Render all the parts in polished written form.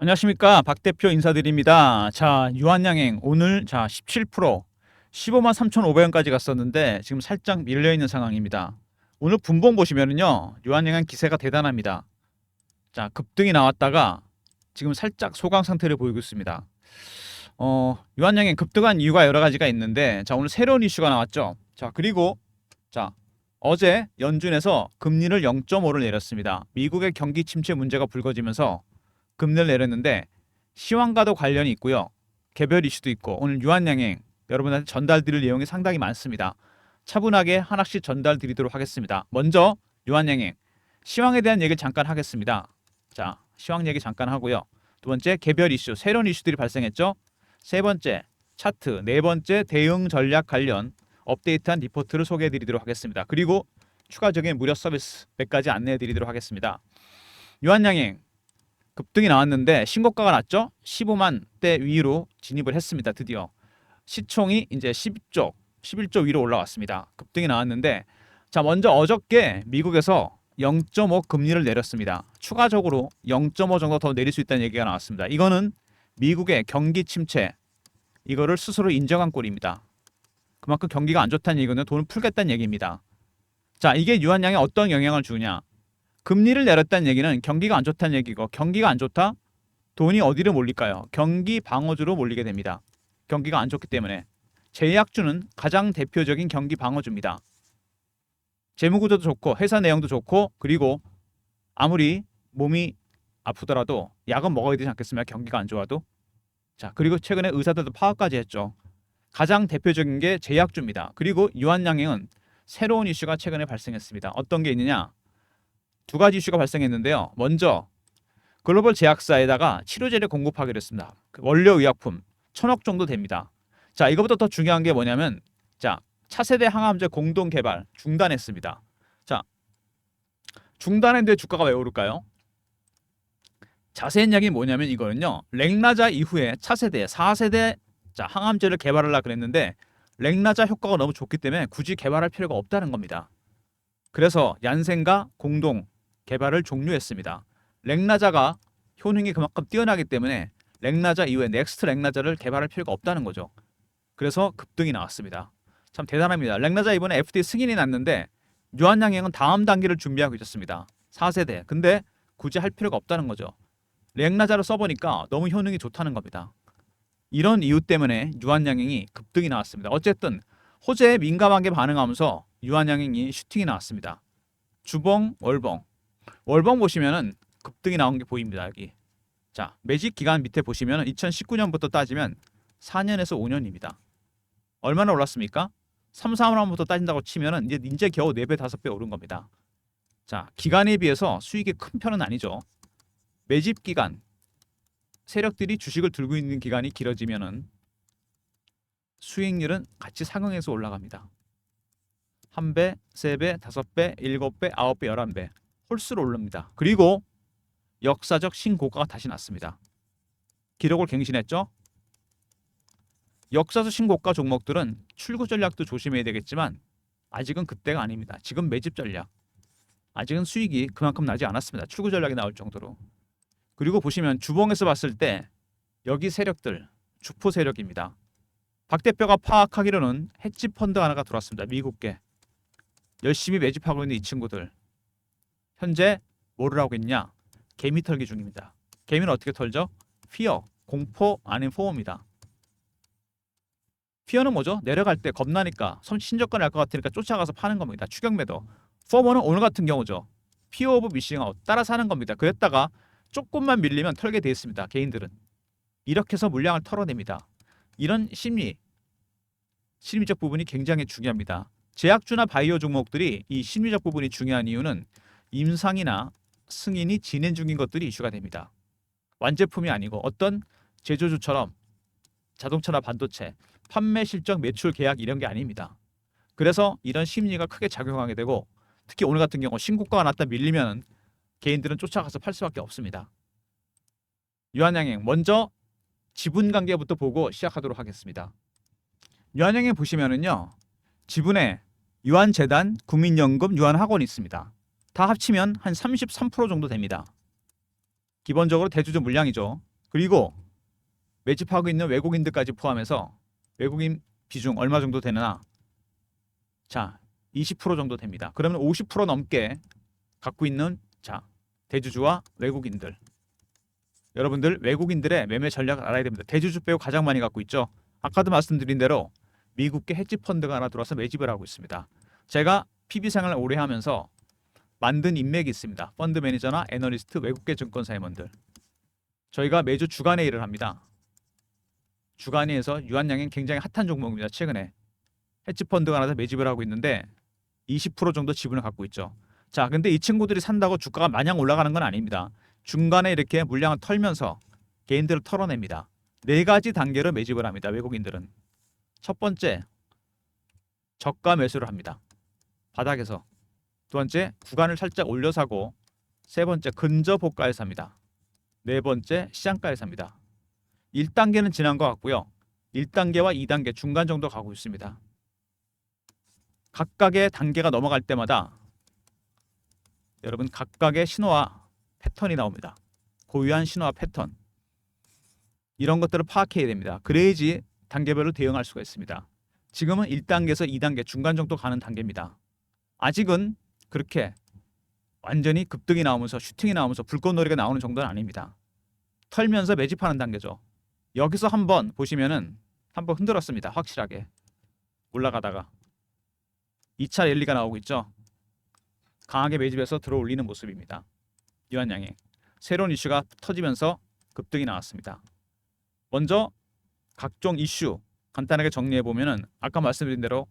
안녕하십니까, 박 대표 인사드립니다. 자, 유한양행 오늘 17% 15만 3,500원까지 갔었는데 지금 살짝 밀려 있는 상황입니다. 오늘 분봉 보시면은요, 유한양행 기세가 대단합니다. 자, 급등이 나왔다가 지금 살짝 소강 상태를 보이고 있습니다. 유한양행 급등한 이유가 여러 가지가 있는데, 자, 오늘 새로운 이슈가 나왔죠. 자, 그리고 자, 어제 연준에서 금리를 0.5를 내렸습니다. 미국의 경기 침체 문제가 불거지면서 금리를 내렸는데 시황과도 관련이 있고요. 개별 이슈도 있고 오늘 유한양행 여러분한테 전달드릴 내용이 상당히 많습니다. 차분하게 하나씩 전달드리도록 하겠습니다. 먼저 유한양행 시황에 대한 얘기를 잠깐 하겠습니다. 자, 시황 얘기 잠깐 하고요. 두 번째 개별 이슈, 새로운 이슈들이 발생했죠. 세 번째 차트, 네 번째 대응 전략 관련 업데이트한 리포트를 소개해드리도록 하겠습니다. 그리고 추가적인 무료 서비스 몇 가지 안내해드리도록 하겠습니다. 유한양행 급등이 나왔는데 신고가가 났죠. 15만대 위로 진입을 했습니다. 드디어 시총이 이제 11조 위로 올라왔습니다. 급등이 나왔는데, 자, 먼저 어저께 미국에서 0.5 금리를 내렸습니다. 추가적으로 0.5 정도 더 내릴 수 있다는 얘기가 나왔습니다. 이거는 미국의 경기 침체, 이거를 스스로 인정한 꼴입니다. 그만큼 경기가 안 좋다는 얘기는 돈을 풀겠다는 얘기입니다. 자, 이게 유한양에 어떤 영향을 주냐? 금리를 내렸다는 얘기는 경기가 안 좋다는 얘기고, 경기가 안 좋다? 돈이 어디로 몰릴까요? 경기 방어주로 몰리게 됩니다. 경기가 안 좋기 때문에. 제약주는 가장 대표적인 경기 방어주입니다. 재무구조도 좋고 회사 내용도 좋고, 그리고 아무리 몸이 아프더라도 약은 먹어야 되지 않겠습니까? 경기가 안 좋아도. 자, 그리고 최근에 의사들도 파업까지 했죠. 가장 대표적인 게 제약주입니다. 그리고 유한양행은 새로운 이슈가 최근에 발생했습니다. 어떤 게 있느냐? 두 가지 이슈가 발생했는데요. 먼저 글로벌 제약사에다가 치료제를 공급하기로 했습니다. 원료 의약품 1,000억 정도 됩니다. 자, 이것보다 더 중요한 게 뭐냐면, 자, 차세대 항암제 공동 개발 중단했습니다. 자, 중단했는데 주가가 왜 오를까요? 자세한 이야기는 뭐냐면, 이거는요, 렉나자 이후에 차세대 4세대 항암제를 개발하려고 그랬는데 렉나자 효과가 너무 좋기 때문에 굳이 개발할 필요가 없다는 겁니다. 그래서 얀센과 공동 개발을 종료했습니다. 렉나자가 효능이 그만큼 뛰어나기 때문에 렉나자 이후에 넥스트 렉나자를 개발할 필요가 없다는 거죠. 그래서 급등이 나왔습니다. 참 대단합니다. 렉나자 이번에 FDA 승인이 났는데 유한양행은 다음 단계를 준비하고 있었습니다. 4세대. 근데 굳이 할 필요가 없다는 거죠. 렉나자를 써보니까 너무 효능이 좋다는 겁니다. 이런 이유 때문에 유한양행이 급등이 나왔습니다. 어쨌든 호재에 민감하게 반응하면서 유한양행이 슈팅이 나왔습니다. 주봉, 월봉. 월봉 보시면은 급등이 나온 게 보입니다. 여기. 자, 매집 기간 밑에 보시면은 2019년부터 따지면 4년에서 5년입니다. 얼마나 올랐습니까? 3, 4년부터 따진다고 치면은 이제 겨우 4배, 5배 오른 겁니다. 자, 기간에 비해서 수익이 큰 편은 아니죠. 매집 기간, 세력들이 주식을 들고 있는 기간이 길어지면은 수익률은 같이 상응해서 올라갑니다. 1배, 3배, 5배, 7배, 9배, 11배 홀수로 오릅니다. 그리고 역사적 신고가가 다시 났습니다. 기록을 갱신했죠. 역사적 신고가 종목들은 출구 전략도 조심해야 되겠지만 아직은 그때가 아닙니다. 지금 매집 전략. 아직은 수익이 그만큼 나지 않았습니다. 출구 전략이 나올 정도로. 그리고 보시면 주봉에서 봤을 때 여기 세력들 주포 세력입니다. 박 대표가 파악하기로는 헤지 펀드 하나가 들어왔습니다. 미국계. 열심히 매집하고 있는 이 친구들. 현재 뭐를 하고 있냐? 개미 털기 중입니다. 개미는 어떻게 털죠? 피어, 공포 아닌 포어입니다. 피어는 뭐죠? 내려갈 때 겁나니까 신저가 날 것 같으니까 쫓아가서 파는 겁니다. 추격 매도. 포머는 오늘 같은 경우죠. 피어 오브 미싱 아웃 따라 사는 겁니다. 그랬다가 조금만 밀리면 털게 돼 있습니다. 개인들은. 이렇게 해서 물량을 털어냅니다. 이런 심리적 부분이 굉장히 중요합니다. 제약주나 바이오 종목들이 이 심리적 부분이 중요한 이유는 임상이나 승인이 진행 중인 것들이 이슈가 됩니다. 완제품이 아니고 어떤 제조주처럼 자동차나 반도체, 판매 실적, 매출 계약 이런 게 아닙니다. 그래서 이런 심리가 크게 작용하게 되고, 특히 오늘 같은 경우 신고가가 났다 밀리면 개인들은 쫓아가서 팔 수밖에 없습니다. 유한양행 먼저 지분 관계부터 보고 시작하도록 하겠습니다. 유한양행 보시면은요, 지분에 유한재단, 국민연금, 유한학원이 있습니다. 다 합치면 한 33% 정도 됩니다. 기본적으로 대주주 물량이죠. 그리고 매집하고 있는 외국인들까지 포함해서 외국인 비중 얼마 정도 되나? 자, 20% 정도 됩니다. 그러면 50% 넘게 갖고 있는 대주주와 외국인들. 여러분들 외국인들의 매매 전략을 알아야 됩니다. 대주주 빼고 가장 많이 갖고 있죠. 아까도 말씀드린 대로 미국계 헤지 펀드가 하나 들어와서 매집을 하고 있습니다. 제가 PB 생활을 오래 하면서 만든 인맥이 있습니다. 펀드 매니저나 애널리스트, 외국계 증권사 임원들. 저희가 매주 주간회의를 합니다. 주간회의에서 유한양행 굉장히 핫한 종목입니다. 최근에 헤지 펀드가 하나 매집을 하고 있는데 20% 정도 지분을 갖고 있죠. 자, 근데 이 친구들이 산다고 주가가 마냥 올라가는 건 아닙니다. 중간에 이렇게 물량을 털면서 개인들을 털어냅니다. 4가지 단계로 매집을 합니다. 외국인들은. 첫 번째, 저가 매수를 합니다. 바닥에서. 두 번째, 구간을 살짝 올려 사고. 세 번째, 근저 고가에서 삽니다. 네 번째, 시장가에서 삽니다. 1단계는 지난 것 같고요. 1단계와 2단계 중간 정도 가고 있습니다. 각각의 단계가 넘어갈 때마다 여러분 각각의 신호와 패턴이 나옵니다. 고유한 신호와 패턴. 이런 것들을 파악해야 됩니다. 그래야지 단계별로 대응할 수가 있습니다. 지금은 1단계에서 2단계 중간 정도 가는 단계입니다. 아직은 그렇게 완전히 급등이 나오면서 슈팅이 나오면서 불꽃놀이가 나오는 정도는 아닙니다. 털면서 매집하는 단계죠. 여기서 한번 보시면은 한번 흔들었습니다. 확실하게. 올라가다가 2차 랠리가 나오고 있죠. 강하게 매집해서 들어올리는 모습입니다. 유한양행. 새로운 이슈가 터지면서 급등이 나왔습니다. 먼저 각종 이슈 간단하게 정리해 보면은 아까 말씀드린 대로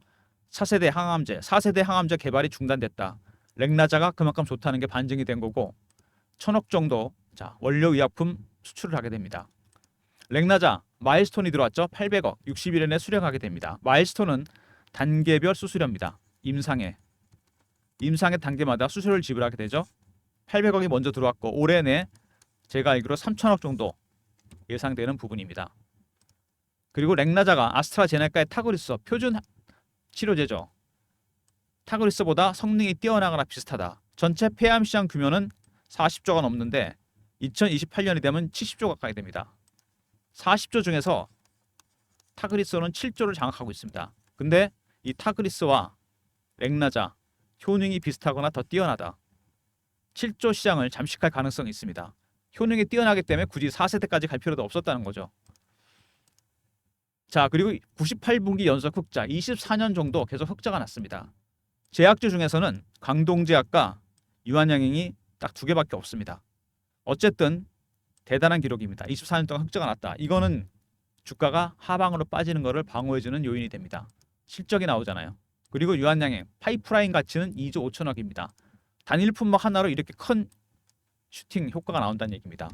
4세대 항암제 개발이 중단됐다. 렉나자가 그만큼 좋다는 게 반증이 된 거고 1,000억 정도 원료 의약품 수출을 하게 됩니다. 렉나자 마일스톤이 들어왔죠. 800억 60일 내에 수령하게 됩니다. 마일스톤은 단계별 수수료입니다. 임상의 단계마다 수수료를 지불하게 되죠. 800억이 먼저 들어왔고 올해 내 제가 알기로 3,000억 정도 예상되는 부분입니다. 그리고 렉나자가 아스트라제네카의 타그리스 표준 치료제죠. 타그리스보다 성능이 뛰어나거나 비슷하다. 전체 폐암 시장 규모는 40조가 넘는데 2028년이 되면 70조 가까이 됩니다. 40조 중에서 타그리스는 7조를 장악하고 있습니다. 근데 이 타그리스와 렉나자 효능이 비슷하거나 더 뛰어나다. 7조 시장을 잠식할 가능성이 있습니다. 효능이 뛰어나기 때문에 굳이 4세대까지 갈 필요도 없었다는 거죠. 자, 그리고 98분기 연속 흑자 24년 정도 계속 흑자가 났습니다. 제약주 중에서는 광동제약과 유한양행이 딱 2개밖에 없습니다. 어쨌든 대단한 기록입니다. 24년 동안 흑자가 났다. 이거는 주가가 하방으로 빠지는 것을 방어해주는 요인이 됩니다. 실적이 나오잖아요. 그리고 유한양행 파이프라인 가치는 2조 5천억입니다. 단일 품목 하나로 이렇게 큰 슈팅 효과가 나온다는 얘기입니다.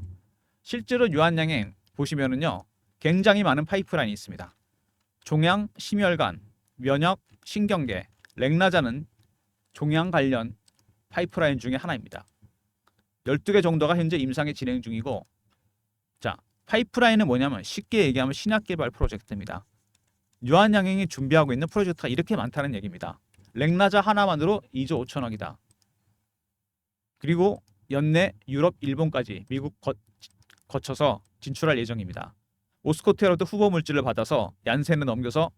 실제로 유한양행 보시면은요 굉장히 많은 파이프라인이 있습니다. 종양, 심혈관, 면역, 신경계, 렉나자는 종양 관련 파이프라인 중에 하나입니다. 12개 정도가 현재 임상에 진행 중이고 파이프라인은 뭐냐면 쉽게 얘기하면 신약 개발 프로젝트입니다. 유한양행이 준비하고 있는 프로젝트가 이렇게 많다는 얘기입니다. 렉나자 하나만으로 2조 5천억이다. 그리고 연내 유럽, 일본까지 미국 거쳐서 진출할 예정입니다. 오스코테로도 후보 물질을 받아서 얀센을 넘겨서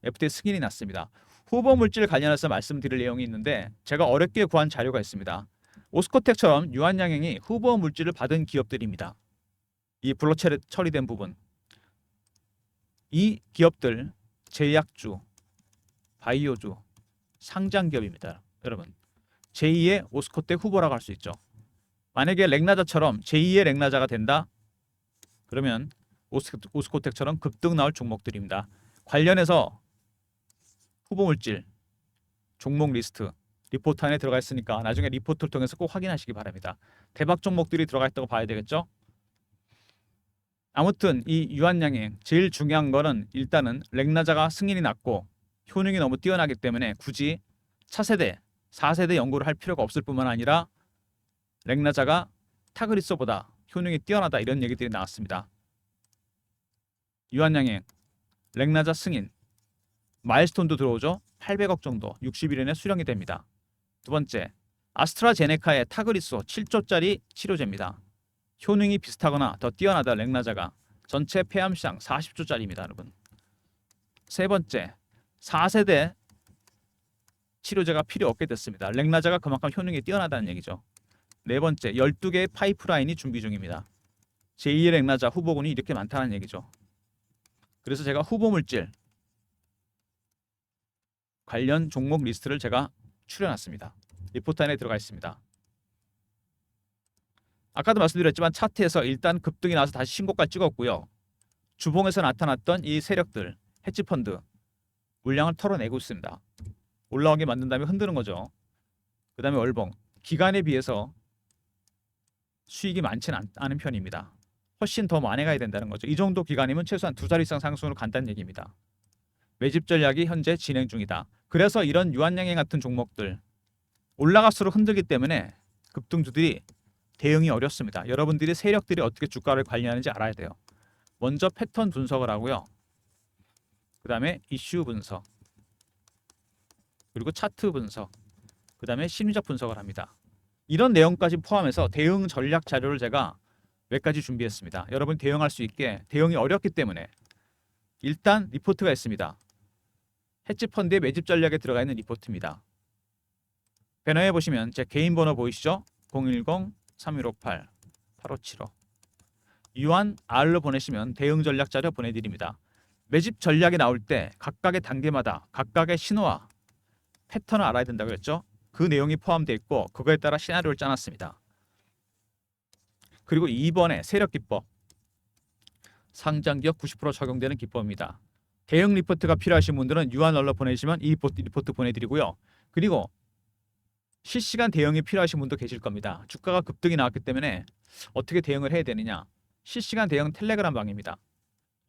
FDA 승인이 났습니다. 후보 물질 관련해서 말씀드릴 내용이 있는데 제가 어렵게 구한 자료가 있습니다. 오스코텍처럼 유한양행이 후보 물질을 받은 기업들입니다. 이 불로 처리된 부분. 이 기업들 제약주, 바이오주, 상장기업입니다. 여러분. 제2의 오스코텍 후보라고 할 수 있죠. 만약에 렉나자처럼 제2의 렉나자가 된다. 그러면 오스코텍처럼 급등 나올 종목들입니다. 관련해서 후보물질 종목 리스트 리포트 안에 들어가 있으니까 나중에 리포트를 통해서 꼭 확인하시기 바랍니다. 대박 종목들이 들어가 있다고 봐야 되겠죠. 아무튼 이 유한양행 제일 중요한 거는 일단은 렉나자가 승인이 났고 효능이 너무 뛰어나기 때문에 굳이 차세대 4세대 연구를 할 필요가 없을 뿐만 아니라 렉나자가 타그리스보다 효능이 뛰어나다 이런 얘기들이 나왔습니다. 유한양행 렉나자 승인 마일스톤도 들어오죠. 800억 정도 60일 내에 수령이 됩니다. 두 번째 아스트라제네카의 타그리스 7조짜리 치료제입니다. 효능이 비슷하거나 더 뛰어나다 렉나자가. 전체 폐암시장 40조짜리입니다, 여러분. 세 번째, 4세대 치료제가 필요 없게 됐습니다. 렉나자가 그만큼 효능이 뛰어나다는 얘기죠. 네 번째, 12개의 파이프라인이 준비 중입니다. 제2의 렉나자 후보군이 이렇게 많다는 얘기죠. 그래서 제가 후보물질 관련 종목 리스트를 제가 추려놨습니다. 리포트 안에 들어가 있습니다. 아까도 말씀드렸지만 차트에서 일단 급등이 나서 다시 신고가 찍었고요. 주봉에서 나타났던 이 세력들, 헤지펀드 물량을 털어내고 있습니다. 올라오게 만든 다음에 흔드는 거죠. 그 다음에 월봉, 기간에 비해서 수익이 많지는 않은 편입니다. 훨씬 더 많이 가야 된다는 거죠. 이 정도 기간이면 최소한 2자리 이상 상승으로 간다는 얘기입니다. 매집 전략이 현재 진행 중이다. 그래서 이런 유한양행 같은 종목들 올라갈수록 흔들기 때문에 급등주들이 대응이 어렵습니다. 여러분들이 세력들이 어떻게 주가를 관리하는지 알아야 돼요. 먼저 패턴 분석을 하고요. 그 다음에 이슈 분석, 그리고 차트 분석, 그 다음에 심리적 분석을 합니다. 이런 내용까지 포함해서 대응 전략 자료를 제가 몇 가지 준비했습니다. 여러분 대응할 수 있게. 대응이 어렵기 때문에 일단 리포트가 있습니다. 헤지펀드의 매집 전략에 들어가 있는 리포트입니다. 배너에 보시면 제 개인 번호 보이시죠? 010-3158-8575 유한 R로 보내시면 대응 전략 자료 보내드립니다. 매집 전략이 나올 때 각각의 단계마다 각각의 신호와 패턴을 알아야 된다고 했죠. 그 내용이 포함되어 있고 그거에 따라 시나리오를 짜놨습니다. 그리고 2번에 세력 기법, 상장기업 90% 적용되는 기법입니다. 대응 리포트가 필요하신 분들은 유한얼로 보내시면 이 리포트 보내드리고요. 그리고 실시간 대응이 필요하신 분도 계실 겁니다. 주가가 급등이 나왔기 때문에 어떻게 대응을 해야 되느냐. 실시간 대응 텔레그램 방입니다.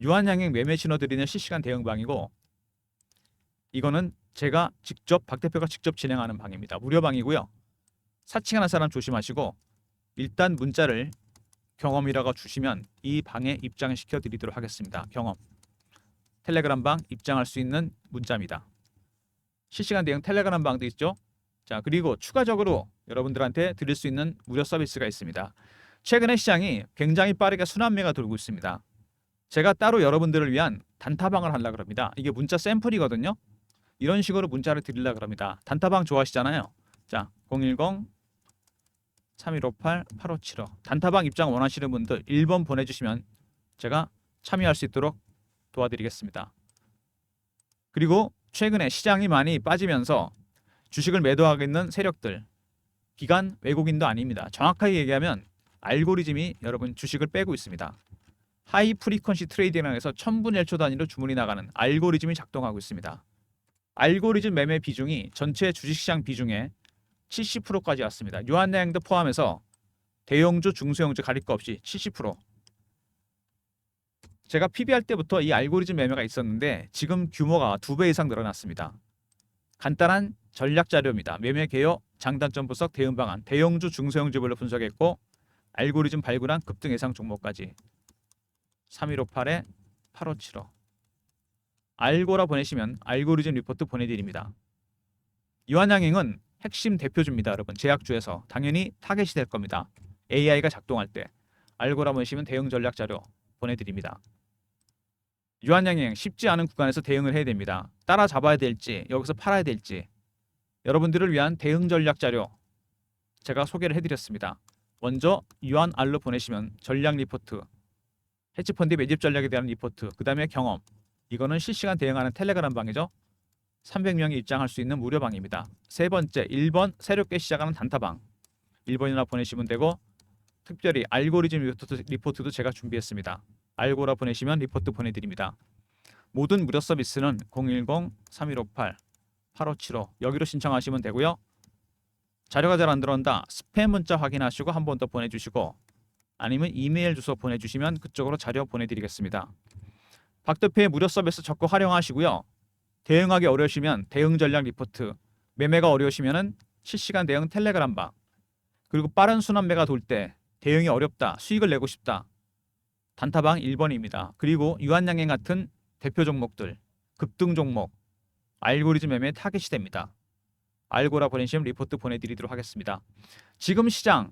유한양행 매매 신호 드리는 실시간 대응 방이고, 이거는 제가 직접 박 대표가 직접 진행하는 방입니다. 무료 방이고요. 사칭하는 사람 조심하시고 일단 문자를 경험이라고 주시면 이 방에 입장을 시켜드리도록 하겠습니다. 경험 텔레그램 방 입장할 수 있는 문자입니다. 실시간 대응 텔레그램 방도 있죠. 자, 그리고 추가적으로 여러분들한테 드릴 수 있는 무료 서비스가 있습니다. 최근에 시장이 굉장히 빠르게 순환매가 돌고 있습니다. 제가 따로 여러분들을 위한 단타방을 하려고 합니다. 이게 문자 샘플이거든요. 이런 식으로 문자를 드리려고 합니다. 단타방 좋아하시잖아요. 자, 010-3158-8575 단타방 입장 원하시는 분들 1번 보내주시면 제가 참여할 수 있도록 도와드리겠습니다. 그리고 최근에 시장이 많이 빠지면서 주식을 매도하고 있는 세력들, 기관 외국인도 아닙니다. 정확하게 얘기하면 알고리즘이 여러분 주식을 빼고 있습니다. 하이 프리퀀시 트레이딩이라고 해서 1000분의 1초 단위로 주문이 나가는 알고리즘이 작동하고 있습니다. 알고리즘 매매 비중이 전체 주식시장 비중의 70%까지 왔습니다. 유한양행도 포함해서 대형주, 중소형주 가릴 거 없이 70%. 제가 PB할 때부터 이 알고리즘 매매가 있었는데 지금 규모가 2배 이상 늘어났습니다. 간단한 전략 자료입니다. 매매 개요, 장단점 분석, 대응 방안, 대형주, 중소형주별로 분석했고 알고리즘 발굴한 급등 예상 종목까지 3158-8575 알고라 보내시면 알고리즘 리포트 보내드립니다. 유한양행은 핵심 대표주입니다. 여러분 제약주에서 당연히 타겟이 될 겁니다. AI가 작동할 때 알고라 보내시면 대응 전략 자료 보내드립니다. 유한양행 쉽지 않은 구간에서 대응을 해야 됩니다. 따라잡아야 될지 여기서 팔아야 될지 여러분들을 위한 대응 전략 자료 제가 소개를 해드렸습니다. 먼저 유한R로 보내시면 전략 리포트, 헤지펀드 매집 전략에 대한 리포트, 그 다음에 경험, 이거는 실시간 대응하는 텔레그램 방이죠. 300명이 입장할 수 있는 무료 방입니다. 세 번째 1번 새롭게 시작하는 단타방 1번이나 보내시면 되고 특별히 알고리즘 리포트도 제가 준비했습니다. 알고라 보내시면 리포트 보내드립니다. 모든 무료 서비스는 010-3158-8575 여기로 신청하시면 되고요. 자료가 잘 안 들어온다. 스팸 문자 확인하시고 한 번 더 보내주시고 아니면 이메일 주소 보내주시면 그쪽으로 자료 보내드리겠습니다. 박 대표의 무료 서비스 적극 활용하시고요. 대응하기 어려우시면 대응 전략 리포트, 매매가 어려우시면 실시간 대응 텔레그램 방, 그리고 빠른 순환매가 돌 때 대응이 어렵다, 수익을 내고 싶다, 단타방 1번입니다. 그리고 유한양행 같은 대표 종목들, 급등 종목, 알고리즘 매매 타겟이 됩니다. 알고라 보내시면 리포트 보내드리도록 하겠습니다. 지금 시장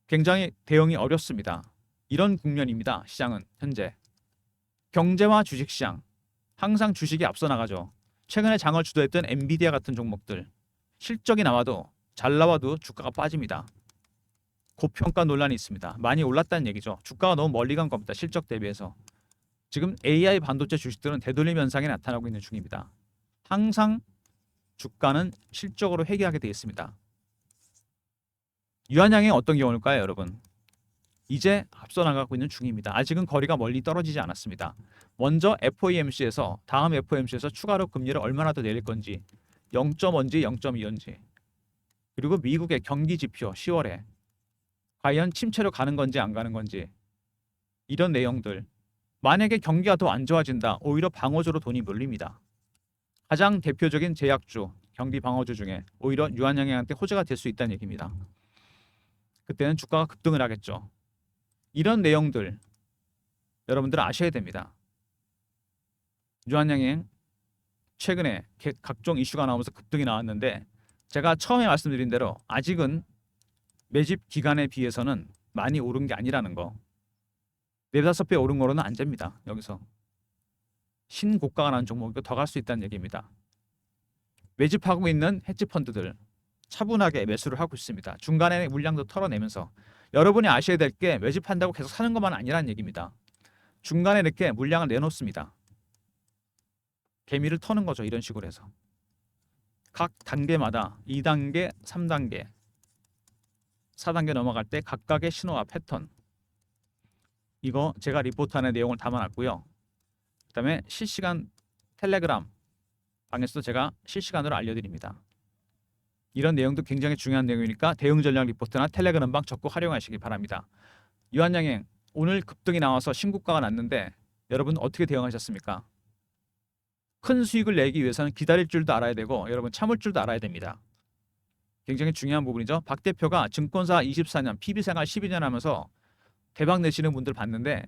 굉장히 대응이 어렵습니다. 이런 국면입니다. 시장은 현재. 경제와 주식시장. 항상 주식이 앞서 나가죠. 최근에 장을 주도했던 엔비디아 같은 종목들. 실적이 나와도 잘 나와도 주가가 빠집니다. 고평가 논란이 있습니다. 많이 올랐다는 얘기죠. 주가가 너무 멀리 간 겁니다. 실적 대비해서. 지금 AI 반도체 주식들은 되돌림 현상이 나타나고 있는 중입니다. 항상 주가는 실적으로 회귀하게 되어 있습니다. 유한양행 어떤 경우일까요, 여러분? 이제 앞서 나가고 있는 중입니다. 아직은 거리가 멀리 떨어지지 않았습니다. 먼저 FOMC에서 다음 FOMC에서 추가로 금리를 얼마나 더 내릴 건지 0.5인지 0.2인지 그리고 미국의 경기 지표 10월에 과연 침체로 가는 건지 안 가는 건지 이런 내용들. 만약에 경기가 더 안 좋아진다. 오히려 방어주로 돈이 몰립니다. 가장 대표적인 제약주, 경기 방어주 중에 오히려 유한양행한테 호재가 될 수 있다는 얘기입니다. 그때는 주가가 급등을 하겠죠. 이런 내용들 여러분들 아셔야 됩니다. 유한양행 최근에 각종 이슈가 나오면서 급등이 나왔는데 제가 처음에 말씀드린 대로 아직은 매집 기간에 비해서는 많이 오른 게 아니라는 거. 4-5배 오른 거로는 안 됩니다. 여기서 신고가가 나는 종목이 더 갈 수 있다는 얘기입니다. 매집하고 있는 헤지펀드들 차분하게 매수를 하고 있습니다. 중간에 물량도 털어내면서 여러분이 아셔야 될 게 매집한다고 계속 사는 것만 아니라는 얘기입니다. 중간에 이렇게 물량을 내놓습니다. 개미를 터는 거죠. 이런 식으로 해서 각 단계마다 2단계, 3단계, 4단계 넘어갈 때 각각의 신호와 패턴 이거 제가 리포트하는 내용을 담아놨고요. 그 다음에 실시간 텔레그램 방에서도 제가 실시간으로 알려드립니다. 이런 내용도 굉장히 중요한 내용이니까 대응 전략 리포트나 텔레그램 방 적극 활용하시기 바랍니다. 유한양행 오늘 급등이 나와서 신고가가 났는데 여러분 어떻게 대응하셨습니까? 큰 수익을 내기 위해서는 기다릴 줄도 알아야 되고 여러분 참을 줄도 알아야 됩니다. 굉장히 중요한 부분이죠. 박 대표가 증권사 24년, PB생활 12년 하면서 대박 내시는 분들 봤는데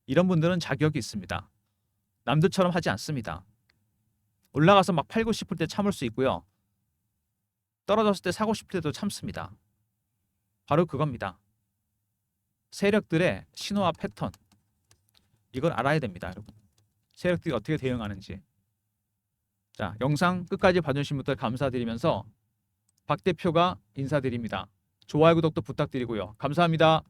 이런 분들은 자격이 있습니다. 남들처럼 하지 않습니다. 올라가서 막 팔고 싶을 때 참을 수 있고요. 떨어졌을 때 사고 싶을 때도 참습니다. 바로 그겁니다. 세력들의 신호와 패턴 이걸 알아야 됩니다. 여러분. 세력들이 어떻게 대응하는지. 자, 영상 끝까지 봐주신 분들 감사드리면서 박 대표가 인사드립니다. 좋아요, 구독도 부탁드리고요. 감사합니다.